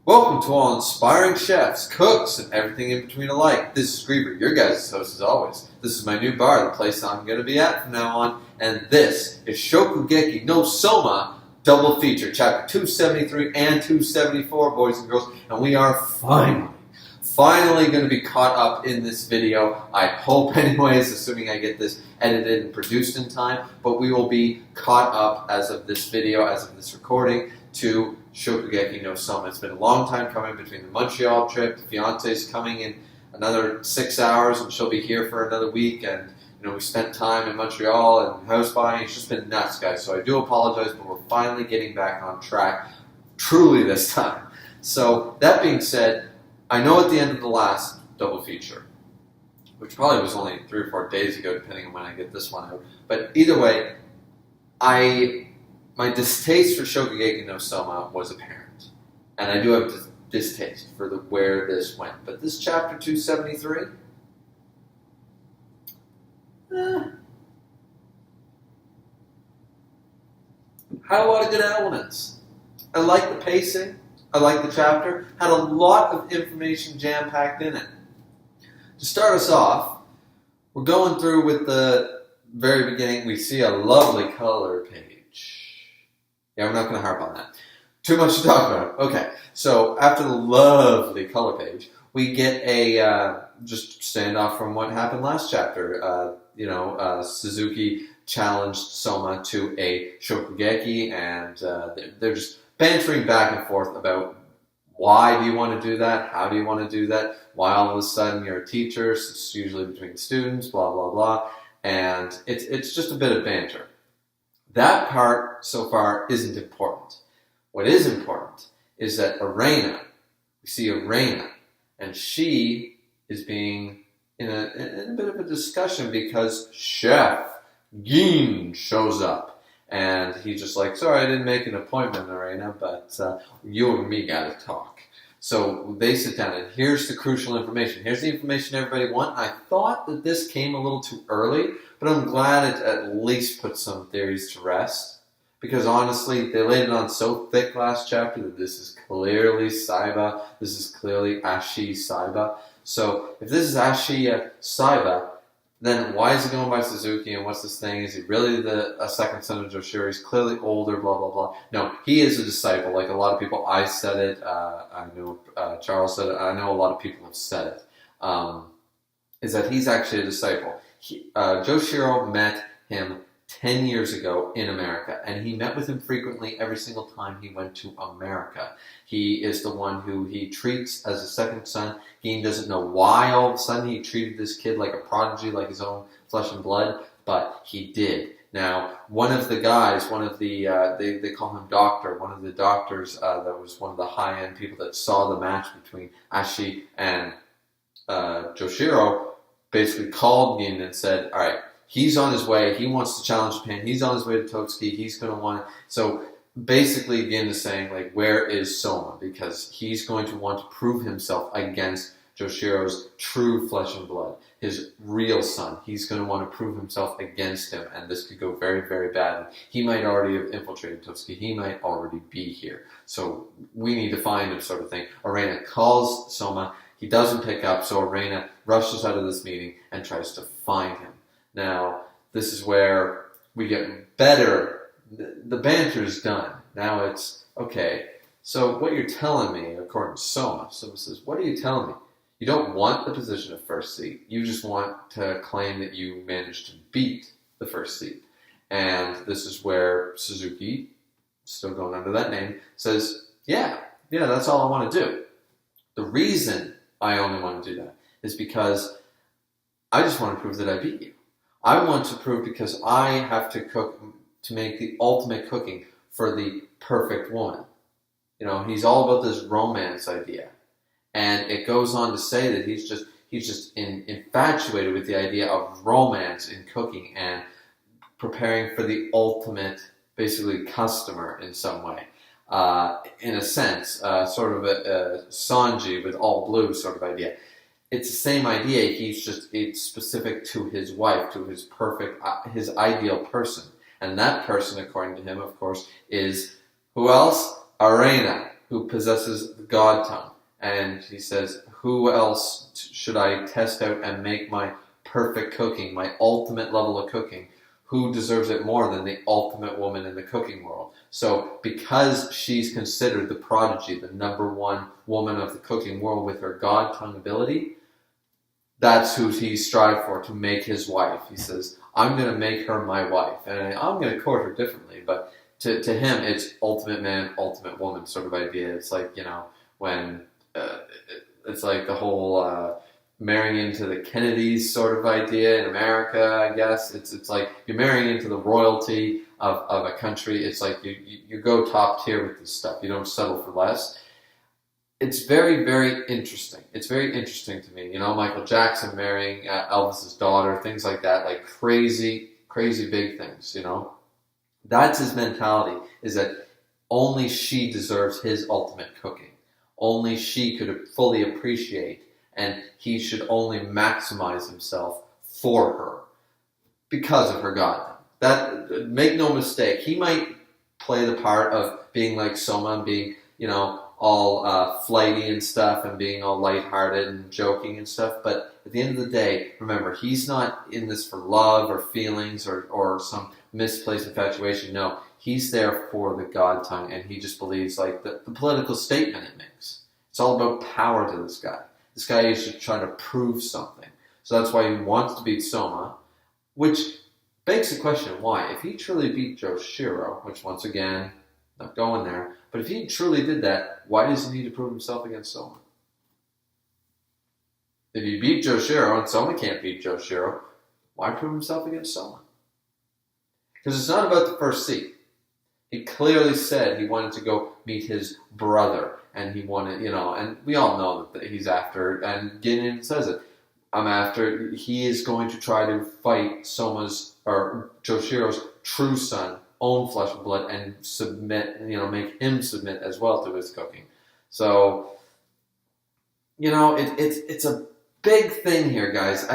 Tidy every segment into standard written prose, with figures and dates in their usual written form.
Welcome to all inspiring chefs, cooks, and everything in between alike. This is Griever, your guys' host as always. This is my new bar, the place I'm going to be at from now on, and this is Shokugeki no Soma double feature, chapter 273 and 274, boys and girls, and we are finally going to be caught up in this video. I hope anyways, assuming I get this edited and produced in time, but we will be caught up as of this video, as of this recording, to Shokugeki no Soma. It's been a long time coming between the Montreal trip. The fiance's coming in another 6 hours, and she'll be here for another week. And we spent time in Montreal and house buying. It's just been nuts, guys. So I do apologize, but we're finally getting back on track, truly this time. So that being said, I know at the end of the last double feature, which probably was only 3 or 4 days ago, depending on when I get this one out. But either way, my distaste for Shokugeki no Soma was apparent. And I do have distaste for where this went. But this chapter 273, had a lot of good elements. I like the pacing. I like the chapter. Had a lot of information jam-packed in it. To start us off, we're going through with the very beginning. We see a lovely color page. Yeah, we're not going to harp on that. Too much to talk about. Okay, so after the lovely color page, we get a just standoff from what happened last chapter. Suzuki challenged Soma to a Shokugeki, and they're just bantering back and forth about why do you want to do that, how do you want to do that, why all of a sudden you're a teacher, it's usually between students, blah, blah, blah, and it's just a bit of banter. That part, so far, isn't important. What is important is that we see Arena, and she is being in a bit of a discussion because Chef Gin shows up. And he's just like, sorry, I didn't make an appointment, Arena, but you and me got to talk. So they sit down, and here's the crucial information. Here's the information everybody wants. I thought that this came a little too early, but I'm glad it at least put some theories to rest. Because honestly, they laid it on so thick last chapter that this is clearly Saiba. This is clearly Ashi Saiba. So if this is Ashi Saiba, then why is he going by Suzuki, and what's this thing? Is he really a second son of Joshiro? He's clearly older, blah, blah, blah. No, he is a disciple. Like a lot of people, I said it, I know Charles said it, I know a lot of people have said it, is that he's actually a disciple. Joshiro met him 10 years ago in America, and he met with him frequently every single time he went to America. He is the one who he treats as a second son. He doesn't know why all of a sudden he treated this kid like a prodigy, like his own flesh and blood, but he did. Now, one of the guys, they call him Doctor, one of the doctors that was one of the high-end people that saw the match between Ashi and Joshiro, basically called Gin and said, all right, he's on his way. He wants to challenge Japan. He's on his way to Totsuki. He's going to want it. So basically, Gin is saying, like, where is Soma? Because he's going to want to prove himself against Joshiro's true flesh and blood, his real son. He's going to want to prove himself against him, and this could go very, very badly. He might already have infiltrated Totsuki. He might already be here. So we need to find him, sort of thing. Arena calls Soma. He doesn't pick up, so Arena rushes out of this meeting and tries to find him. Now, this is where we get better. The banter is done. Now it's, okay, so what you're telling me, according to Soma says, what are you telling me? You don't want the position of first seat. You just want to claim that you managed to beat the first seat. And this is where Suzuki, still going under that name, says, yeah, that's all I want to do. The reason I only want to do that is because I just want to prove that I beat you. I want to prove because I have to cook to make the ultimate cooking for the perfect woman. He's all about this romance idea. And it goes on to say that he's just infatuated with the idea of romance in cooking and preparing for the ultimate, basically, customer in some way. In a sense, sort of a Sanji with all blue sort of idea. It's the same idea. It's specific to his wife, to his his ideal person. And that person, according to him, of course, is who else? Arena. who possesses the God tongue. And he says, who else should I test out and make my perfect cooking, my ultimate level of cooking? Who deserves it more than the ultimate woman in the cooking world? So because she's considered the prodigy, the number one woman of the cooking world with her God tongue ability, that's who he strived for, to make his wife. He says, I'm going to make her my wife. And I'm going to court her differently. But to him, it's ultimate man, ultimate woman sort of idea. It's like, when it's like the whole marrying into the Kennedys sort of idea in America, I guess. It's like you're marrying into the royalty of a country. It's like you go top tier with this stuff. You don't settle for less. It's very, very interesting. It's very interesting to me. Michael Jackson marrying Elvis's daughter, things like that, like crazy, crazy big things, That's his mentality, is that only she deserves his ultimate cooking. Only she could fully appreciate, and he should only maximize himself for her because of her God. That, make no mistake, he might play the part of being like Soma and being, all flighty and stuff and being all lighthearted and joking and stuff. But at the end of the day, remember, he's not in this for love or feelings or some misplaced infatuation. No, he's there for the God tongue, and he just believes like the political statement it makes. It's all about power to this guy. This guy is just trying to prove something. So that's why he wants to beat Soma, which begs the question, why? If he truly beat Joshiro, which once again, not going there, but if he truly did that, why does he need to prove himself against Soma? If he beat Joshiro and Soma can't beat Joshiro, why prove himself against Soma? Because it's not about the first seat. He clearly said he wanted to go meet his brother, and he wanted, and we all know that he's after, and Gideon says it, he is going to try to fight Soma's, or Joshiro's true son, own flesh and blood, and submit, make him submit as well to his cooking. So, it's a big thing here, guys.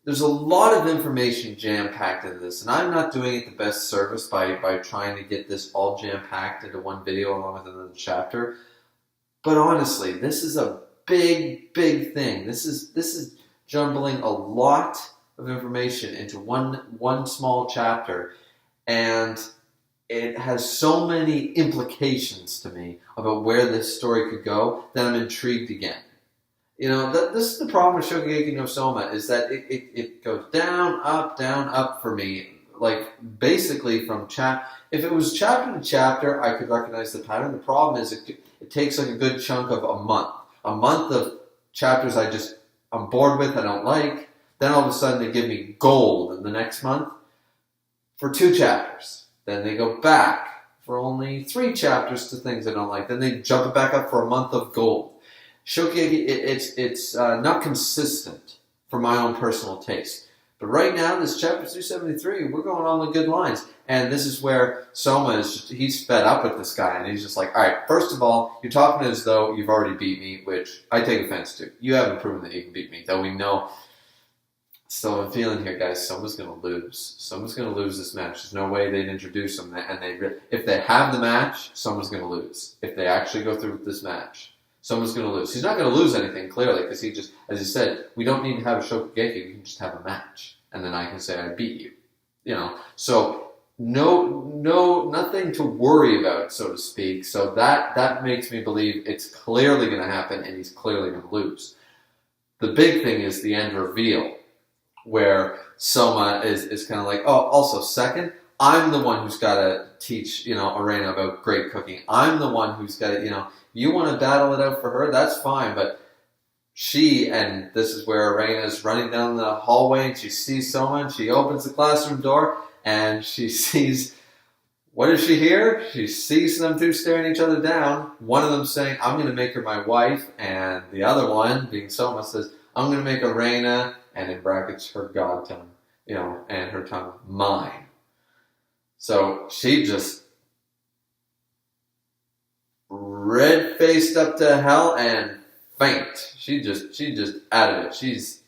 There's a lot of information jam-packed into this, and I'm not doing it the best service by trying to get this all jam-packed into one video along with another chapter. But honestly, this is a big, big thing. This is jumbling a lot of information into one small chapter, and it has so many implications to me about where this story could go that I'm intrigued again. This is the problem with Shokugeki no Soma, is that it goes down, up for me. Like, basically from if it was chapter to chapter, I could recognize the pattern. The problem is it takes like a good chunk of a month. A month of chapters I'm bored with, I don't like. Then all of a sudden they give me gold in the next month for 2 chapters. Then they go back for only 3 chapters to things I don't like. Then they jump it back up for a month of gold. Shokugeki, it's not consistent for my own personal taste. But right now, this chapter 273, we're going on the good lines. And this is where Soma he's fed up with this guy. And he's just like, all right, first of all, you're talking as though you've already beat me, which I take offense to. You haven't proven that you can beat me, though we know. So I'm feeling here, guys, Soma's going to lose. Soma's going to lose this match. There's no way they'd introduce him. And if they have the match, Soma's going to lose. If they actually go through with this match, Soma's going to lose. He's not going to lose anything, clearly, because he just, as he said, we don't need to have a Shokugeki. We can just have a match. And then I can say I beat you. So nothing to worry about, so to speak. So that makes me believe it's clearly going to happen, and he's clearly going to lose. The big thing is the end reveal, where Soma is kind of like, oh, also second, I'm the one who's got to teach, Arena about great cooking. I'm the one who's got to, you want to battle it out for her, that's fine, but and this is where Arena is running down the hallway, and she sees Soma, and she opens the classroom door, and she sees, what does she hear? She sees them two staring each other down, one of them saying, I'm going to make her my wife, and the other one, being Soma, says, I'm going to make Arena, and in brackets, her god tongue, and her tongue mine. So she just red-faced up to hell and faint. She just out of it. She's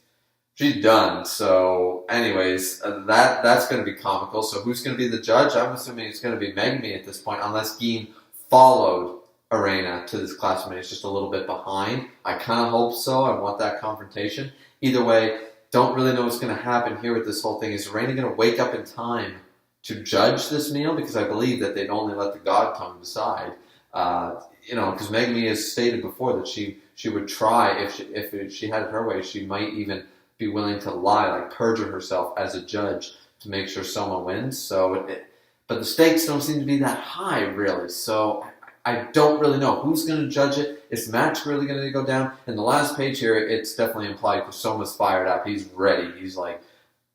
done. So, anyways, that's going to be comical. So, who's going to be the judge? I'm assuming it's going to be Megumi at this point, unless Gin followed Arena to this classmate is just a little bit behind. I kind of hope so. I want that confrontation. Either way, don't really know what's going to happen here with this whole thing. Is Arena going to wake up in time to judge this meal? Because I believe that they'd only let the God tongue decide. Because Megami has stated before that she would try, if she had it her way, she might even be willing to lie, like perjure herself as a judge to make sure Soma wins. But the stakes don't seem to be that high, really. So I don't really know who's going to judge it. Is the match really going to go down? In the last page here, it's definitely implied because Soma's fired up. He's ready. He's like,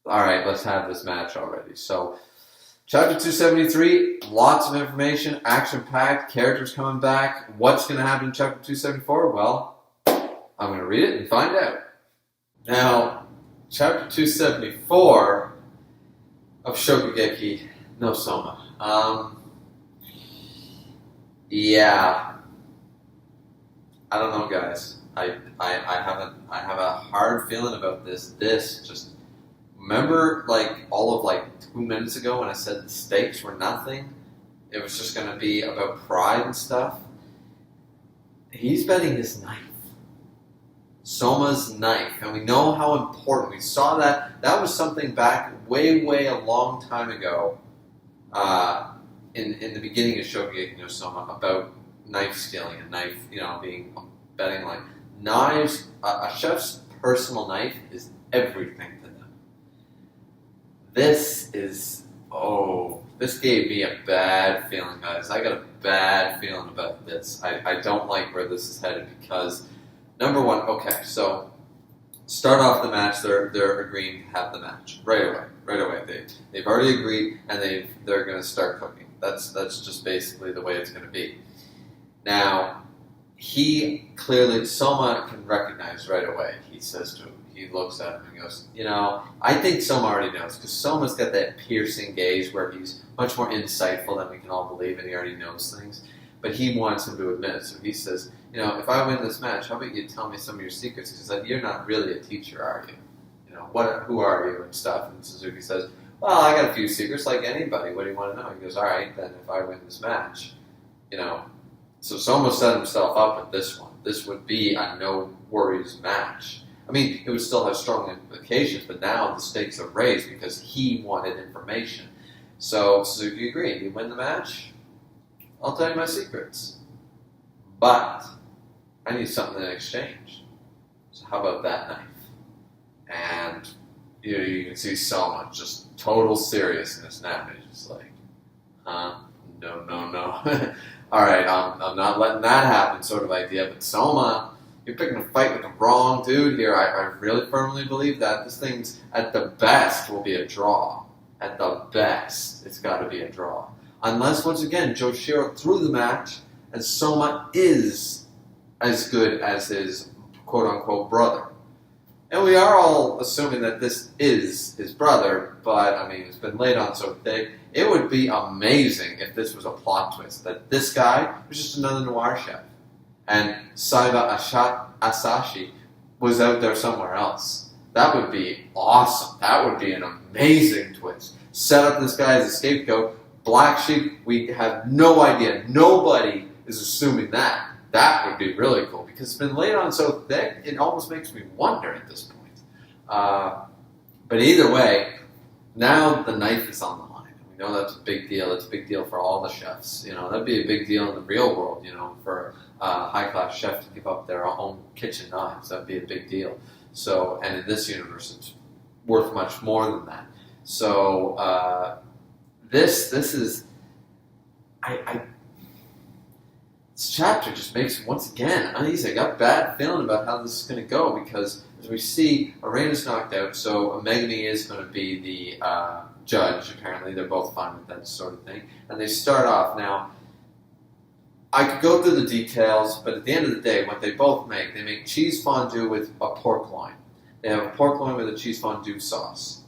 all right, let's have this match already. So Chapter 273, lots of information, action-packed, characters coming back. What's going to happen in Chapter 274? Well, I'm going to read it and find out. Now, Chapter 274 of Shokugeki no Soma. Yeah. I don't know, guys. I have a hard feeling about this. Remember, all of 2 minutes ago when I said the stakes were nothing? It was just going to be about pride and stuff. He's betting his knife. Soma's knife. And we know how important. We saw that. That was something back way a long time ago in the beginning of Shokugeki no Soma about knife stealing and knife, being betting knives. A chef's personal knife is everything to them. This gave me a bad feeling, guys. I got a bad feeling about this. I don't like where this is headed because, number one, okay, so start off the match. They're agreeing to have the match right away. They've already agreed, and they're going to start cooking. That's just basically the way it's going to be. Now, Soma can recognize right away. He says to him. He looks at him and goes, I think Soma already knows, because Soma's got that piercing gaze where he's much more insightful than we can all believe, and he already knows things. But he wants him to admit it. So he says, if I win this match, how about you tell me some of your secrets? Because you're not really a teacher, are you? Who are you and stuff? And Suzuki says, well, I got a few secrets like anybody. What do you want to know? He goes, all right, then if I win this match, So Soma set himself up with this one. This would be a no-worries match. I mean, it would still have strong implications, but now the stakes are raised because he wanted information. So Suzuki agreed. You win the match, I'll tell you my secrets. But I need something in exchange. So how about that knife? And you can see Soma, just total seriousness now. He's just like, no. All right, I'm not letting that happen sort of idea. But Soma, you're picking a fight with the wrong dude here. I really firmly believe that. This thing's, at the best, will be a draw. At the best, it's got to be a draw. Unless, once again, Joshiro threw the match, and Soma is as good as his quote-unquote brother. And we are all assuming that this is his brother, but, it's been laid on so thick. It would be amazing if this was a plot twist, that this guy was just another noir chef. And Saiba Asashi was out there somewhere else. That would be awesome. That would be an amazing twist. Set up this guy as a scapegoat. Black Sheep, we have no idea. Nobody is assuming that. That would be really cool because it's been laid on so thick, it almost makes me wonder at this point. But either way, now the knife is on the line. We know that's a big deal. It's a big deal for all the chefs. That'd be a big deal in the real world, for a high-class chef to give up their own kitchen knives. That'd be a big deal. So, and in this universe, it's worth much more than that. So, this is, this chapter just makes me once again uneasy. I got a bad feeling about how this is going to go because, as we see, Arena's knocked out, so Megami is going to be the judge, apparently. They're both fine with that sort of thing. And they start off. Now, I could go through the details, but at the end of the day, what they both make, they make cheese fondue with a pork loin. They have a pork loin with a cheese fondue sauce.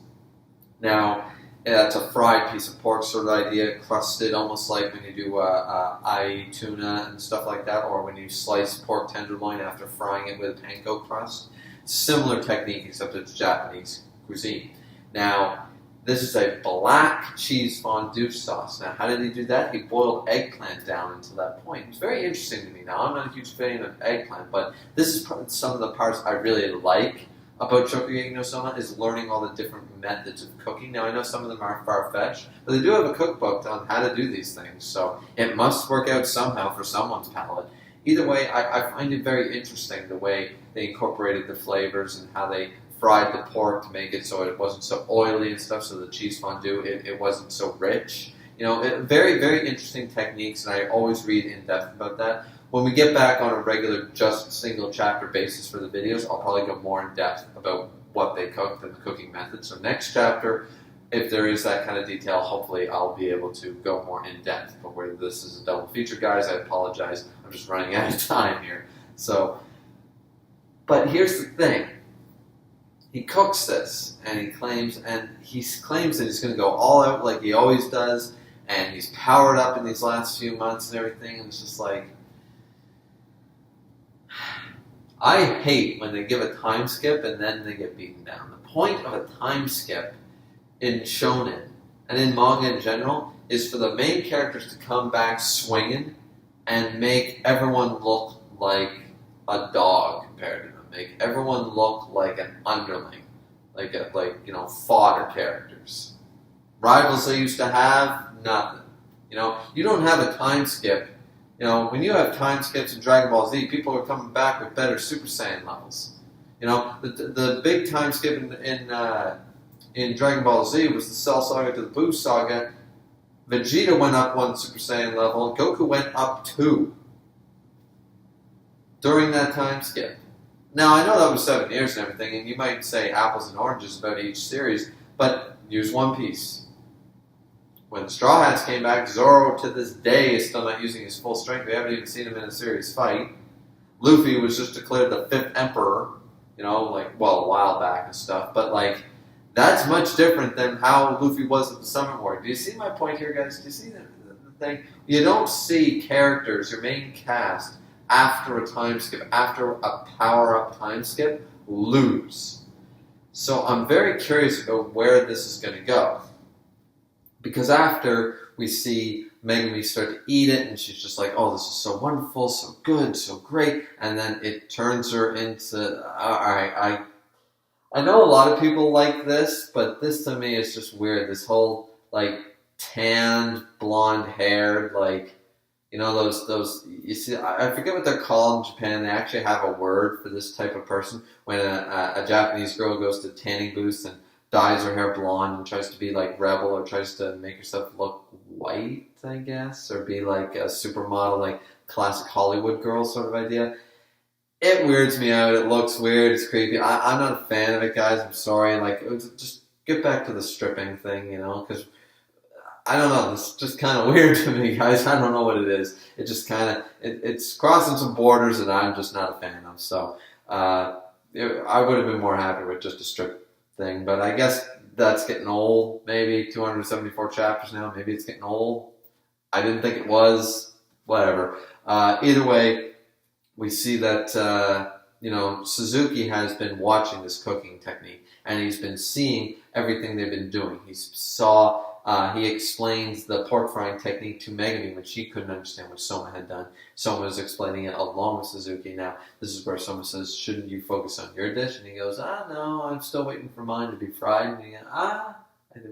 Now, that's a fried piece of pork sort of idea, crusted almost like when you do ai tuna and stuff like that, or when you slice pork tenderloin after frying it with panko crust. Similar technique, except it's Japanese cuisine. Now, This is a black cheese fondue sauce. Now, how did he do that? He boiled eggplant down until that point. It's very interesting to me. Now, I'm not a huge fan of eggplant, but this is some of the parts I really like about Shokugeki no Soma is learning all the different methods of cooking. Now, I know some of them are far-fetched, but they do have a cookbook on how to do these things, so it must work out somehow for someone's palate. Either way, I find it very interesting the way they incorporated the flavors and how they fried the pork to make it so it wasn't so oily and stuff, so the cheese fondue, it wasn't so rich. Very, very interesting techniques, and I always read in depth about that. When we get back on a regular, just single chapter basis for the videos, I'll probably go more in depth about what they cooked and the cooking method. So next chapter, if there is that kind of detail, hopefully I'll be able to go more in depth. But where this is a double feature, guys, I apologize. I'm just running out of time here. But here's the thing. He cooks this, and he claims that he's going to go all out like he always does, and he's powered up in these last few months and everything, and it's just like, I hate when they give a time skip and then they get beaten down. The point of a time skip in shonen, and in manga in general, is for the main characters to come back swinging and make everyone look like a dog compared to them. Make everyone look like an underling, like fodder characters. Rivals they used to have, nothing. You don't have a time skip. When you have time skips in Dragon Ball Z, people are coming back with better Super Saiyan levels. The big time skip in Dragon Ball Z was the Cell Saga to the Buu Saga. Vegeta went up 1 Super Saiyan level. Goku went up 2 during that time skip. Now, I know that was 7 years and everything, and you might say apples and oranges about each series, but use One Piece. When the Straw Hats came back, Zoro to this day is still not using his full strength. We haven't even seen him in a serious fight. Luffy was just declared the 5th Emperor, a while back and stuff, but that's much different than how Luffy was at the Summon War. Do you see my point here, guys? Do you see the thing? You don't see characters, your main cast, after a time skip, after a power-up time skip, lose. So I'm very curious about where this is going to go. Because after we see Megumi start to eat it, and she's just like, oh, this is so wonderful, so good, so great, and then it turns her into, I know a lot of people like this, but this to me is just weird. This whole, tanned, blonde-haired, those, you see, I forget what they're called in Japan. They actually have a word for this type of person. When a Japanese girl goes to tanning booths and dyes her hair blonde and tries to be rebel or tries to make herself look white, I guess, or be like a supermodel, classic Hollywood girl sort of idea. It weirds me out. It looks weird. It's creepy. I'm not a fan of it, guys. I'm sorry. Just get back to the stripping thing, because I don't know. It's just kind of weird to me, guys. I don't know what it is. It just kind of it's crossing some borders that I'm just not a fan of. So I would have been more happy with just a strip thing, but I guess that's getting old. Maybe 274 chapters now. Maybe it's getting old. I didn't think it was. Whatever. Either way, we see that Suzuki has been watching this cooking technique, and he's been seeing everything they've been doing. He explains the pork frying technique to Megumi when she couldn't understand what Soma had done. Soma was explaining it along with Suzuki. Now, this is where Soma says, shouldn't you focus on your dish? And he goes, no, I'm still waiting for mine to be fried. And he goes, I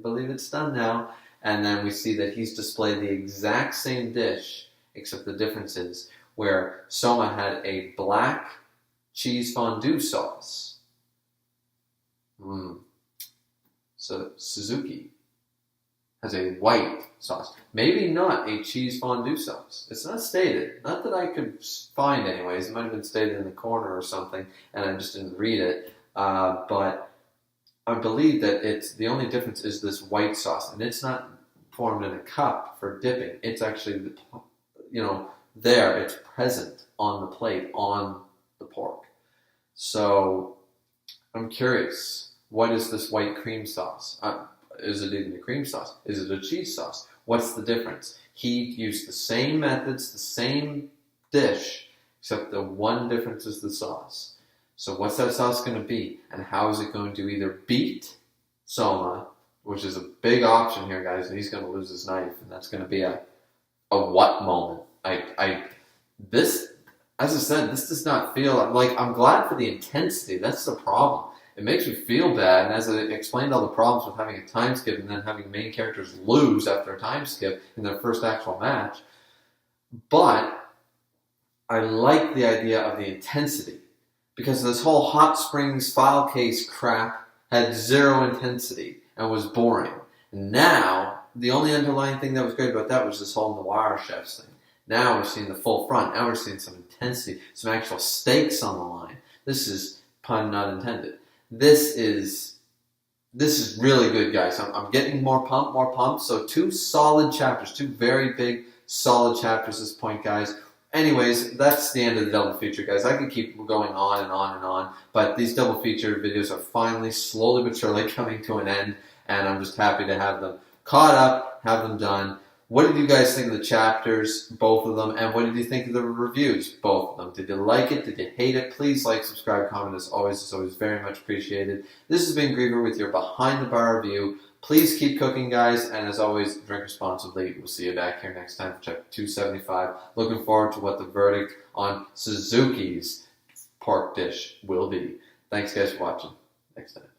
believe it's done now. And then we see that he's displayed the exact same dish, except the difference is where Soma had a black cheese fondue sauce. So Suzuki has a white sauce. Maybe not a cheese fondue sauce. It's not stated. Not that I could find anyways. It might have been stated in the corner or something, and I just didn't read it. But I believe that the only difference is this white sauce, and it's not formed in a cup for dipping. It's actually, there. It's present on the plate, on the pork. So I'm curious. What is this white cream sauce? Is it even a cream sauce? Is it a cheese sauce? What's the difference? He used the same methods, the same dish, except the one difference is the sauce. So what's that sauce going to be? And how is it going to either beat Soma which is a big option here, guys, and he's going to lose his knife, and that's going to be a what moment. This, as I said, this does not feel like, I'm glad for the intensity. That's the problem. It makes me feel bad, and as I explained all the problems with having a time skip and then having main characters lose after a time skip in their first actual match, but I like the idea of the intensity, because this whole Hot Springs file case crap had zero intensity and was boring. And now, the only underlying thing that was great about that was this whole Noir Chefs thing. Now we're seeing the full front. Now we're seeing some intensity, some actual stakes on the line. This is, pun not intended, this is really good, guys. I'm getting more pumped. So 2 solid chapters, 2 very big, solid chapters at this point, guys. Anyways, that's the end of the double feature, guys. I could keep going on and on and on, but these double feature videos are finally, slowly but surely coming to an end, and I'm just happy to have them caught up, have them done. What did you guys think of the chapters, both of them, and what did you think of the reviews, both of them? Did you like it? Did you hate it? Please like, subscribe, comment, as always. It's always very much appreciated. This has been Griever with your Behind the Bar review. Please keep cooking, guys, and as always, drink responsibly. We'll see you back here next time for chapter 275. Looking forward to what the verdict on Suzuki's pork dish will be. Thanks, guys, for watching. Next time.